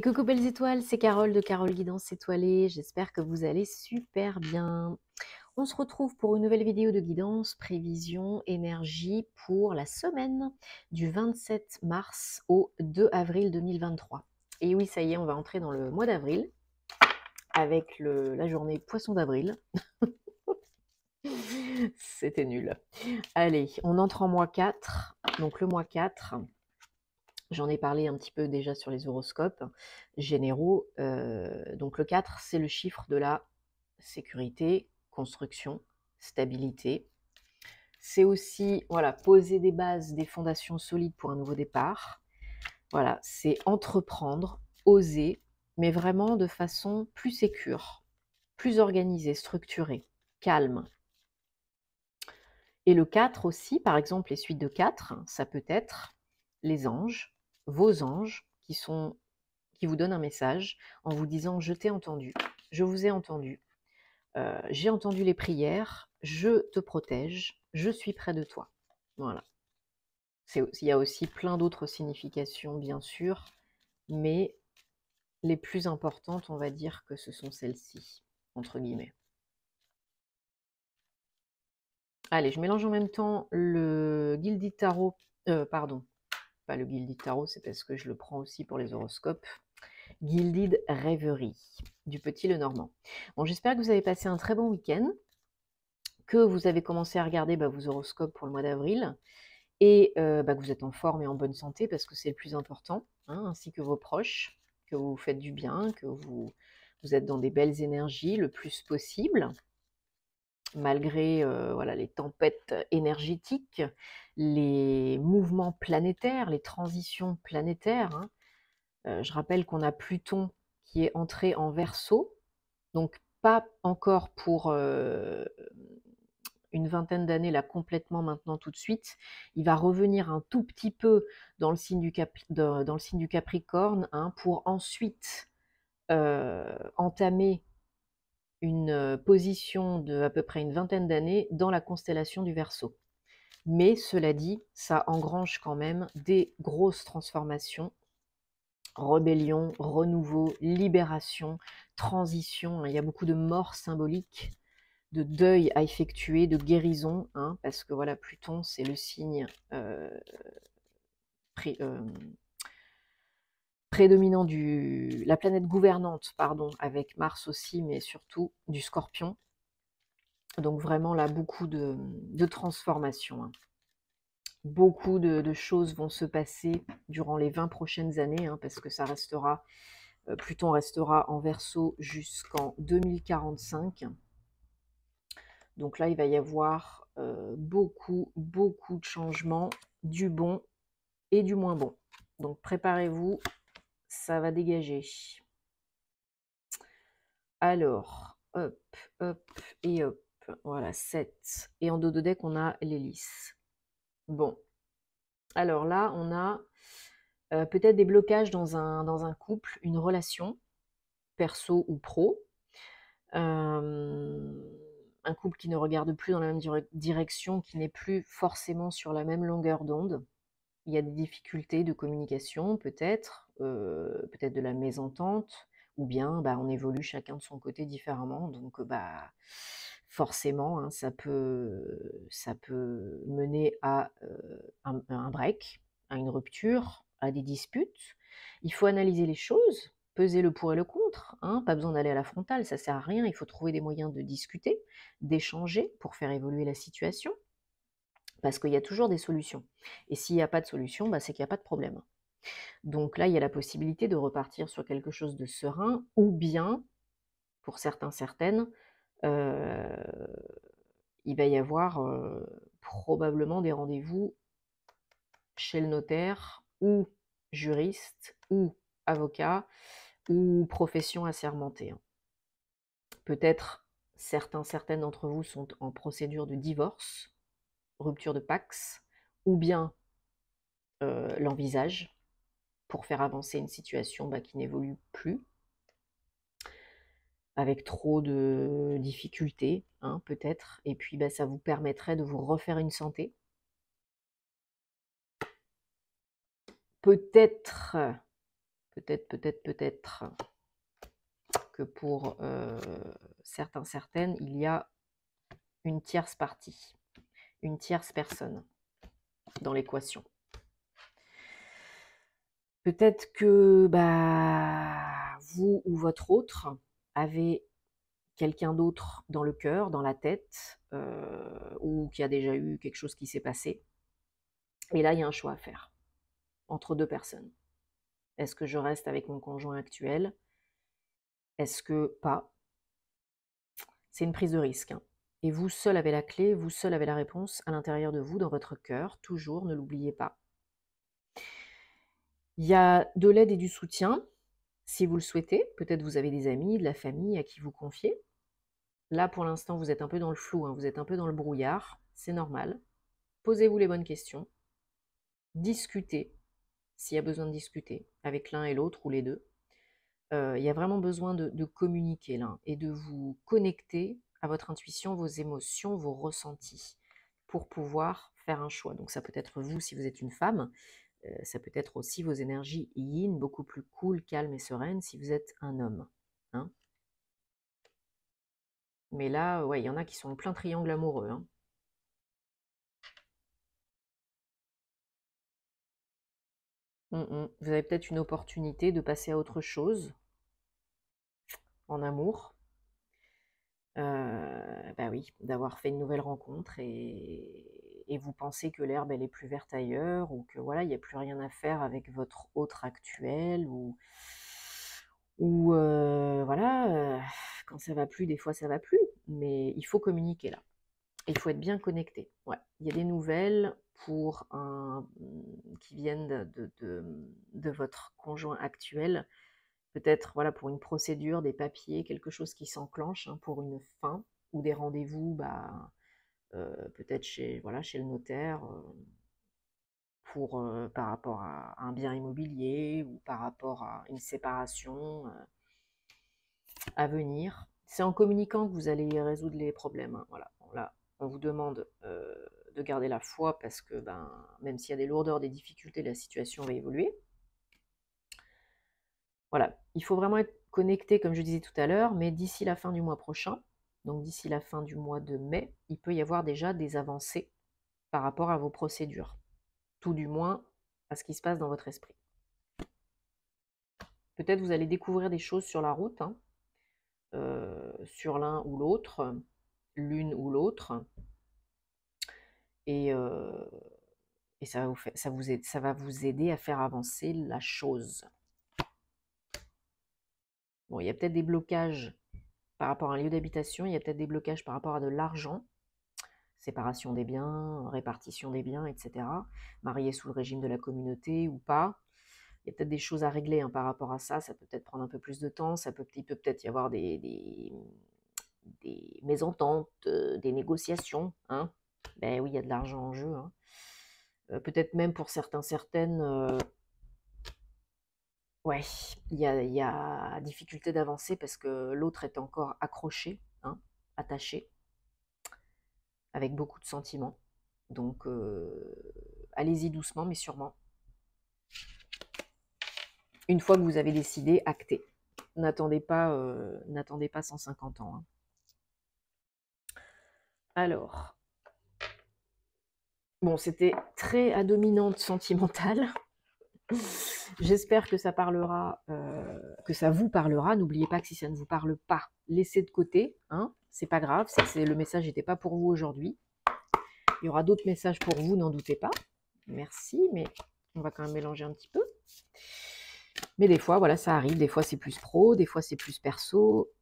Coucou belles étoiles, c'est Carole de Carole Guidance Étoilée. J'espère que vous allez super bien. On se retrouve pour une nouvelle vidéo de guidance, prévision, énergie pour la semaine du 27 mars au 2 avril 2023. Et oui, ça y est, on va entrer dans le mois d'avril avec la journée Poisson d'avril. C'était nul. Allez, on entre en mois 4. Donc le mois 4... J'en ai parlé un petit peu déjà sur les horoscopes généraux. Donc le 4, c'est le chiffre de la sécurité, construction, stabilité. C'est aussi voilà, poser des bases, des fondations solides pour un nouveau départ. Voilà, c'est entreprendre, oser, mais vraiment de façon plus sécure, plus organisée, structurée, calme. Et le 4 aussi, par exemple, les suites de 4, ça peut être les anges, vos anges, qui vous donnent un message en vous disant « Je t'ai entendu, je vous ai entendu, j'ai entendu les prières, je te protège, je suis près de toi. » Voilà. Il y a aussi plein d'autres significations, bien sûr, mais les plus importantes, on va dire que ce sont celles-ci, entre guillemets. Allez, je mélange en même temps le Gilded Tarot, pardon, pas le Gilded Tarot, c'est parce que je le prends aussi pour les horoscopes. Gilded Rêverie, du Petit Lenormand. Bon, j'espère que vous avez passé un très bon week-end, que vous avez commencé à regarder vos horoscopes pour le mois d'avril, et que vous êtes en forme et en bonne santé, parce que c'est le plus important, hein, ainsi que vos proches, que vous faites du bien, que vous êtes dans des belles énergies le plus possible, malgré voilà, les tempêtes énergétiques, les mouvements planétaires, les transitions planétaires. Hein. Je rappelle qu'on a Pluton qui est entré en Verseau, donc pas encore pour une vingtaine d'années, là, complètement maintenant, tout de suite. Il va revenir un tout petit peu dans le signe du Capricorne, hein, pour ensuite entamer une position de à peu près une vingtaine d'années dans la constellation du Verseau. Mais cela dit, ça engrange quand même des grosses transformations, rébellion, renouveau, libération, transition. Il y a beaucoup de morts symboliques, de deuil à effectuer, de guérison, hein, parce que voilà, Pluton, c'est le signe prédominant la planète gouvernante, pardon, avec Mars aussi, mais surtout du Scorpion. Donc vraiment là, beaucoup de transformations. Hein. Beaucoup de choses vont se passer durant les 20 prochaines années, hein, parce que ça restera, Pluton restera en Verseau jusqu'en 2045. Donc là, il va y avoir beaucoup de changements, du bon et du moins bon. Donc préparez-vous, ça va dégager. Alors, hop, hop et hop. Voilà, 7. Et en dos de deck, on a l'hélice. Bon. Alors là, on a peut-être des blocages dans un couple, une relation, perso ou pro. Un couple qui ne regarde plus dans la même direction, qui n'est plus forcément sur la même longueur d'onde. Il y a des difficultés de communication, peut-être de la mésentente, ou bien on évolue chacun de son côté différemment. Donc forcément, hein, ça peut mener à un break, à une rupture, à des disputes. Il faut analyser les choses, peser le pour et le contre, hein, pas besoin d'aller à la frontale, ça sert à rien, il faut trouver des moyens de discuter, d'échanger pour faire évoluer la situation, parce qu'il y a toujours des solutions. Et s'il n'y a pas de solution, c'est qu'il n'y a pas de problème. Donc là, il y a la possibilité de repartir sur quelque chose de serein, ou bien, pour certains, certaines, il va y avoir probablement des rendez-vous chez le notaire, ou juriste, ou avocat, ou profession assermentée. Peut-être certaines d'entre vous sont en procédure de divorce, rupture de Pax, ou bien l'envisagent pour faire avancer une situation qui n'évolue plus, avec trop de difficultés, hein, peut-être, et puis ça vous permettrait de vous refaire une santé. Peut-être peut-être que pour certains, certaines, il y a une tierce partie, une tierce personne dans l'équation. Peut-être que vous ou votre autre avez quelqu'un d'autre dans le cœur, dans la tête, ou qui a déjà eu quelque chose qui s'est passé. Et là, il y a un choix à faire entre deux personnes. Est-ce que je reste avec mon conjoint actuel? Est-ce que pas? C'est une prise de risque, hein. Et vous seul avez la clé, vous seul avez la réponse à l'intérieur de vous, dans votre cœur, toujours, ne l'oubliez pas. Il y a de l'aide et du soutien, si vous le souhaitez. Peut-être vous avez des amis, de la famille à qui vous confier. Là, pour l'instant, vous êtes un peu dans le flou, hein, vous êtes un peu dans le brouillard, c'est normal. Posez-vous les bonnes questions. Discutez, s'il y a besoin de discuter, avec l'un et l'autre, ou les deux. Il y a vraiment besoin de communiquer là, et de vous connecter à votre intuition, vos émotions, vos ressentis, pour pouvoir faire un choix. Donc ça peut être vous si vous êtes une femme, ça peut être aussi vos énergies yin, beaucoup plus cool, calme et sereine si vous êtes un homme, hein. Mais là, ouais, il y en a qui sont en plein triangle amoureux, hein. Vous avez peut-être une opportunité de passer à autre chose en amour. Oui, d'avoir fait une nouvelle rencontre et vous pensez que l'herbe elle est plus verte ailleurs, ou que voilà, il n'y a plus rien à faire avec votre autre actuel, ou voilà, quand ça va plus, des fois ça va plus, mais il faut communiquer là. Il faut être bien connecté. Ouais, il y a des nouvelles pour qui viennent de votre conjoint actuel. Peut-être voilà, pour une procédure, des papiers, quelque chose qui s'enclenche, hein, pour une fin, ou des rendez-vous, peut-être chez le notaire, par rapport à un bien immobilier, ou par rapport à une séparation à venir. C'est en communiquant que vous allez résoudre les problèmes, hein. Voilà. Bon, là, on vous demande de garder la foi, parce que même s'il y a des lourdeurs, des difficultés, la situation va évoluer. Voilà, il faut vraiment être connecté, comme je disais tout à l'heure, mais d'ici la fin du mois prochain, donc d'ici la fin du mois de mai, il peut y avoir déjà des avancées par rapport à vos procédures, tout du moins à ce qui se passe dans votre esprit. Peut-être vous allez découvrir des choses sur la route, hein, sur l'un ou l'autre, l'une ou l'autre, et, ça va vous aider à faire avancer la chose. Bon, il y a peut-être des blocages par rapport à un lieu d'habitation, il y a peut-être des blocages par rapport à de l'argent, séparation des biens, répartition des biens, etc. Marié sous le régime de la communauté ou pas. Il y a peut-être des choses à régler, hein, par rapport à ça. Ça peut peut-être prendre un peu plus de temps. Il peut peut-être y avoir des mésententes, des négociations, hein. Ben oui, il y a de l'argent en jeu, hein. Peut-être même pour certaines, ouais, il y a difficulté d'avancer parce que l'autre est encore accroché, hein, attaché, avec beaucoup de sentiments. Donc, allez-y doucement, mais sûrement. Une fois que vous avez décidé, actez. N'attendez pas 150 ans, hein. Alors, bon, c'était très à dominante sentimentale. J'espère que ça parlera, que ça vous parlera. N'oubliez pas que si ça ne vous parle pas, laissez de côté, hein. C'est pas grave, le message n'était pas pour vous aujourd'hui. Il y aura d'autres messages pour vous, n'en doutez pas. Merci, mais on va quand même mélanger un petit peu. Mais des fois, voilà, ça arrive. Des fois, c'est plus pro, des fois, c'est plus perso.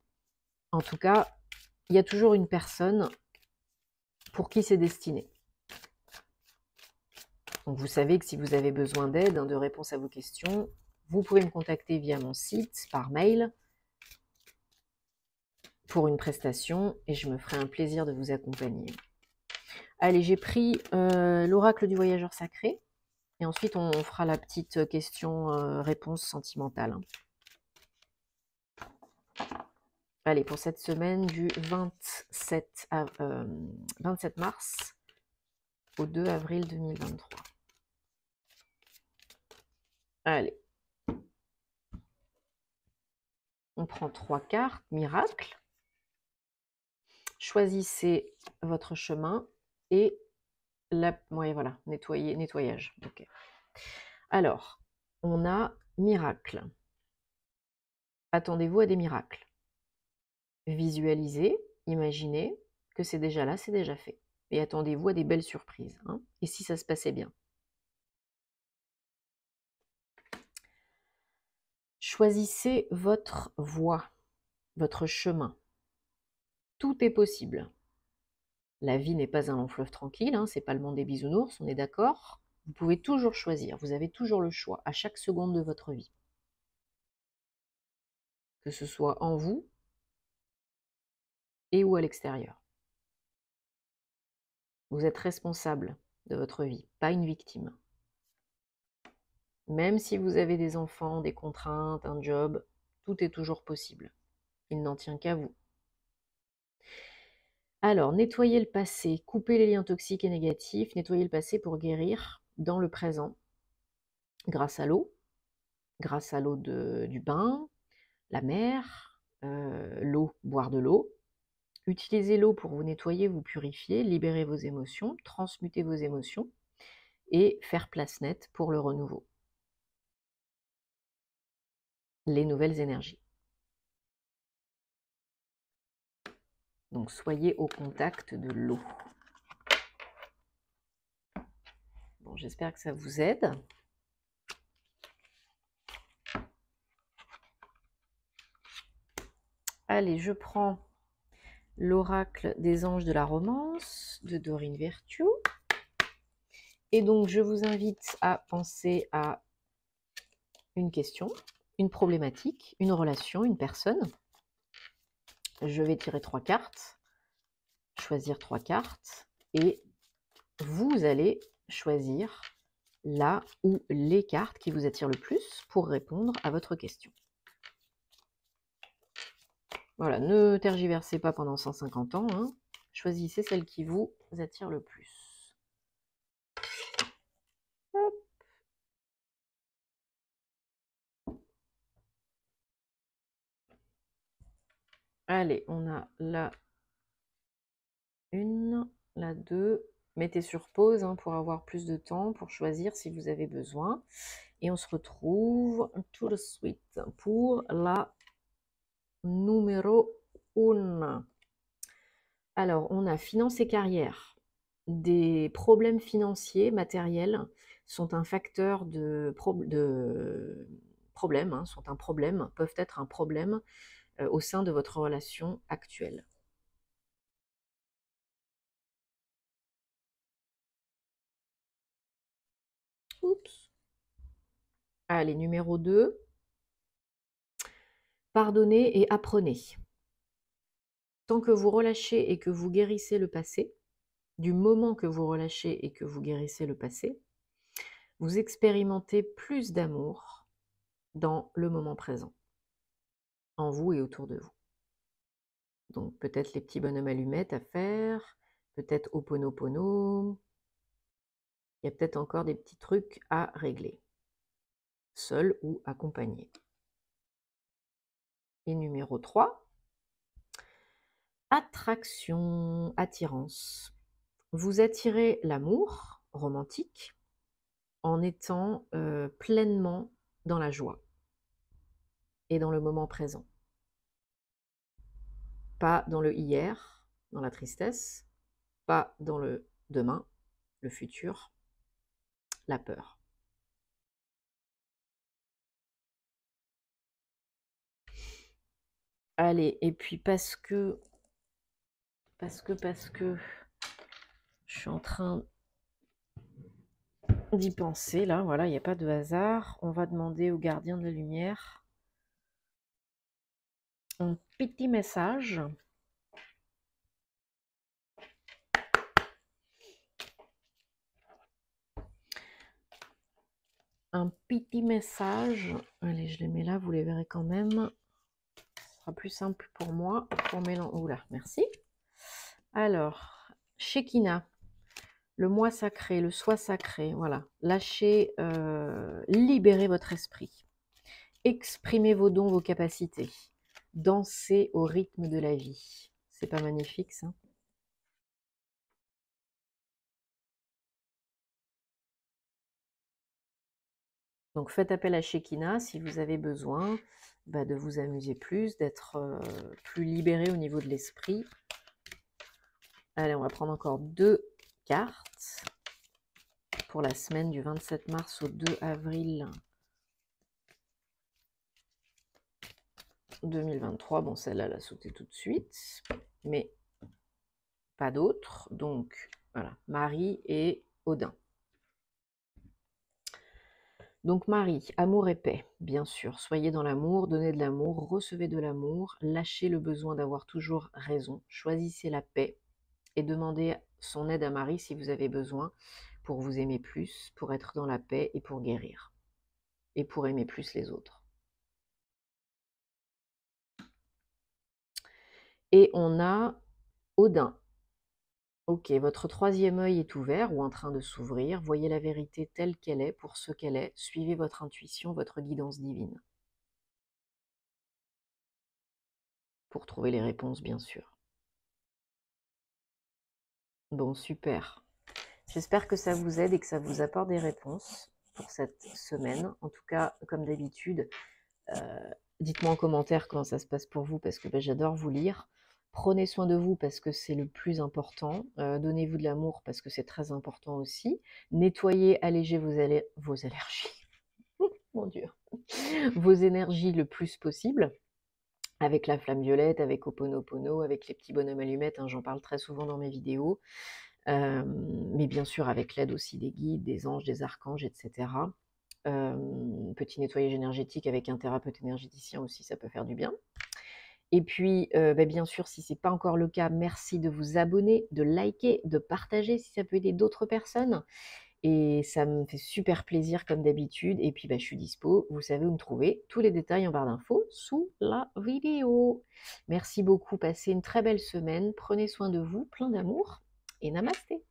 En tout cas, il y a toujours une personne pour qui c'est destiné. Donc, vous savez que si vous avez besoin d'aide, hein, de réponses à vos questions, vous pouvez me contacter via mon site, par mail, pour une prestation, et je me ferai un plaisir de vous accompagner. Allez, j'ai pris l'oracle du voyageur sacré, et ensuite on fera la petite question-réponse sentimentale, hein. Allez, pour cette semaine du 27 mars au 2 avril 2023. Allez. On prend 3 cartes, miracle. Choisissez votre chemin et ouais, voilà, nettoyage. Ok. Alors, on a miracle. Attendez-vous à des miracles. Visualisez, imaginez que c'est déjà là, c'est déjà fait. Et attendez-vous à des belles surprises. Hein. Et si ça se passait bien. Choisissez votre voie, votre chemin. Tout est possible. La vie n'est pas un long fleuve tranquille, hein, c'est pas le monde des bisounours, on est d'accord. Vous pouvez toujours choisir, vous avez toujours le choix à chaque seconde de votre vie. Que ce soit en vous et ou à l'extérieur. Vous êtes responsable de votre vie, pas une victime. Même si vous avez des enfants, des contraintes, un job, tout est toujours possible. Il n'en tient qu'à vous. Alors, nettoyer le passé, couper les liens toxiques et négatifs, nettoyer le passé pour guérir dans le présent, grâce à l'eau du bain, la mer, l'eau, boire de l'eau. Utilisez l'eau pour vous nettoyer, vous purifier, libérer vos émotions, transmuter vos émotions et faire place nette pour le renouveau. Les nouvelles énergies. Donc soyez au contact de l'eau. Bon, j'espère que ça vous aide. Allez, je prends l'oracle des anges de la romance de Dorine Virtue. Et donc, je vous invite à penser à une question, une problématique, une relation, une personne. Je vais tirer 3 cartes, choisir 3 cartes, et vous allez choisir la ou les cartes qui vous attirent le plus pour répondre à votre question. Voilà, ne tergiversez pas pendant 150 ans, hein. Choisissez celle qui vous attire le plus. Hop. Allez, on a la 1, la 2. Mettez sur pause hein, pour avoir plus de temps, pour choisir si vous avez besoin. Et on se retrouve tout de suite pour la numéro 1. Alors, on a finance et carrière. Des problèmes financiers, matériels, sont un facteur de problème, hein, sont un problème, peuvent être un problème au sein de votre relation actuelle. Oups. Allez, numéro 2. Pardonnez et apprenez. Tant que vous relâchez et que vous guérissez le passé, du moment que vous relâchez et que vous guérissez le passé, vous expérimentez plus d'amour dans le moment présent, en vous et autour de vous. Donc peut-être les petits bonhommes allumettes à faire, peut-être Ho'oponopono, il y a peut-être encore des petits trucs à régler, seul ou accompagné. Et numéro 3, attraction, attirance. Vous attirez l'amour romantique en étant pleinement dans la joie et dans le moment présent. Pas dans le hier, dans la tristesse, pas dans le demain, le futur, la peur. Allez, et puis parce que je suis en train d'y penser, là, voilà, il n'y a pas de hasard. On va demander au gardien de la lumière un petit message. Un petit message. Allez, je les mets là, vous les verrez quand même. Ce sera plus simple pour moi. Pour mélanger. Oula, merci. Alors, Shekinah. Le moi sacré, le soi sacré, voilà. Lâchez, libérez votre esprit. Exprimez vos dons, vos capacités. Danser au rythme de la vie. C'est pas magnifique, ça? Donc faites appel à Shekinah si vous avez besoin de vous amuser plus, d'être plus libéré au niveau de l'esprit. Allez, on va prendre encore 2 cartes pour la semaine du 27 mars au 2 avril 2023. Bon, celle-là, elle a sauté tout de suite, mais pas d'autres. Donc, voilà, Marie et Odin. Donc Marie, amour et paix, bien sûr. Soyez dans l'amour, donnez de l'amour, recevez de l'amour, lâchez le besoin d'avoir toujours raison, choisissez la paix et demandez son aide à Marie si vous avez besoin pour vous aimer plus, pour être dans la paix et pour guérir. Et pour aimer plus les autres. Et on a Odin. Ok, votre troisième œil est ouvert ou en train de s'ouvrir. Voyez la vérité telle qu'elle est pour ce qu'elle est. Suivez votre intuition, votre guidance divine. Pour trouver les réponses, bien sûr. Bon, super. J'espère que ça vous aide et que ça vous apporte des réponses pour cette semaine. En tout cas, comme d'habitude, dites-moi en commentaire comment ça se passe pour vous parce que j'adore vous lire. Prenez soin de vous parce que c'est le plus important. Donnez-vous de l'amour parce que c'est très important aussi. Nettoyez, allégez vos allergies. Mon Dieu. Vos énergies le plus possible. Avec la flamme violette, avec Ho'oponopono, avec les petits bonhommes allumettes. J'en parle très souvent dans mes vidéos. Mais bien sûr avec l'aide aussi des guides, des anges, des archanges, etc. Petit nettoyage énergétique avec un thérapeute énergéticien aussi, ça peut faire du bien. Et puis, bien sûr, si ce n'est pas encore le cas, merci de vous abonner, de liker, de partager si ça peut aider d'autres personnes. Et ça me fait super plaisir comme d'habitude. Et puis, je suis dispo, vous savez où me trouver. Tous les détails en barre d'infos sous la vidéo. Merci beaucoup, passez une très belle semaine. Prenez soin de vous, plein d'amour et namasté.